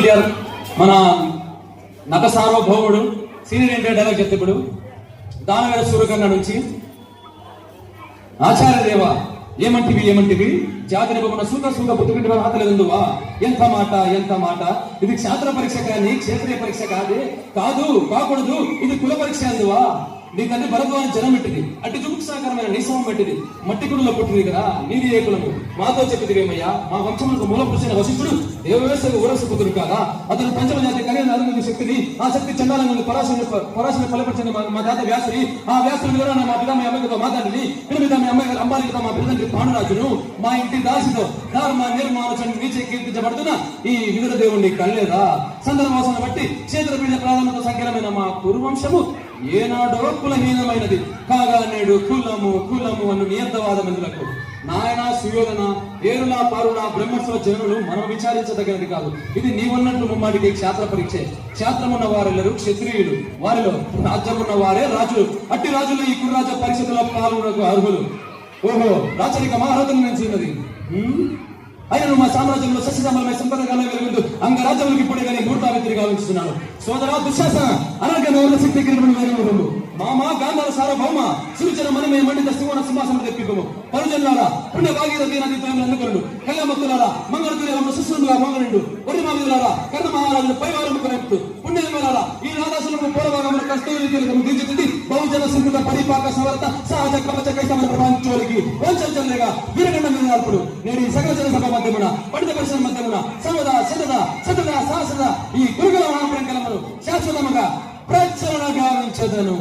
ఎన్టీఆర్ మన నట సార్వభౌముడు సీనియర్ ఎన్టీఆర్ డైలాగ్ చెప్తే ఇప్పుడు దానవేర సూర్యకర్ణ నుంచి ఆచార్య దేవ ఏమంటివి జాతిని మన సూక పుట్టుకుంటే హాతలేదువా ఎంత మాట ఇది క్షేత్ర పరీక్ష కానీ క్షేత్రీయ పరీక్ష కాకూడదు ఇది కుల పరీక్ష అందువా నీ తండ్రి భరద్వాజ జనం పెట్టింది అట్టి చుముక్సాకరమైన నిశమం పెట్టింది మట్టి కులంలో పుట్టింది కదా నీది ఏ కులము మాతో చెప్పిదివేమయ్యా మా వంశములకు మూల పురుషుల వశిష్ఠుడు దేవవేశకు ఊరసపుతుడు కాదా అతను పంచమ జాతి కలిగిన అరుగు శక్తిని ఆ శక్తి చండాలంగా పరాశని ఫలపరిచిన మా తాత వ్యాసుని ఆ వ్యాసుని వివరణ మా పిత మీ అమ్మకితో మాట్లాడి పిల్లమిత మీ అమ్మాయి అంబాలికతో మా పిల్లలంటి పాండురాజును మా ఇంటి దాసితో ధర్మ నిర్మాణ నీచే కీర్తించబడుతున్న ఈ విదుర దేవుణ్ణి కళ్ళేదా సందర్భాసన బట్టి క్షేత్ర పీఠ ప్రాధాన్యత సంఖ్యమైన మా కురువంశము ఏనాడో కులహీనమైనది కాగా నేడు కులము అను నియంతవాదమందులకు నాయన సుయోధన ఏరులా పారులా బ్రహ్మస్వ జనులు మనం విచారించదగినది కాదు. ఇది నీవున్నట్లు ముమ్మాటికి క్షేత్ర పరీక్ష. క్షేత్రమున్న వారెల్లరూ క్షత్రియులు, వారిలో రాజ్యమున్న వారే రాజులు. అట్టి రాజులు ఈ కుర్రాజ పరిషత్తులో పాల్గొనకు అర్హులు. ఓహో రాచరిక మహారథం నుంచి ఉన్నది. ఆయన మా సామ్రాజ్యంలో సస్యశామలమై సంపదగానే వెలుగుతూ అంగరాజ్యములకు ఇప్పుడే కానీ మూర్తావిత్రిగా ఉంచుతున్నాను. సోదరా దుశ్శాసన అనర్గణ శక్తి కిరణము మామా గాంధార సార్వభౌమ సూచన మనమే మండిత సింహన సింహాసనం తెప్పికము పరుజనులారా పుణ్య భాగీరథి నది అందుకొనుడు కళ్యామత్తులారా మంగళతుల సుశ్రుడుగా మోగనుడు ఒరి మామిదులారా కర్ణ మహారాజును పైవారము కొనెత్తు పుణ్యలారా ఈ రాధాసులకు పూర్వభాగమున కస్తూరి తిలకము దించుతుంది బహుజన సింధుత పరిపాక సమర్థ సహజ కవచ కైతమన ప్రపంచోలికి వంచల్లేగా వీరగండ మీద నడుపుడు నేడు ఈ సకల జన సభ మధ్యమున పండిత పరిశ్రమ మధ్యమున సతదా ఈ గురుకుల మహాప్రంకలమును శాశ్వతముగా ప్రచురణ గావించదను.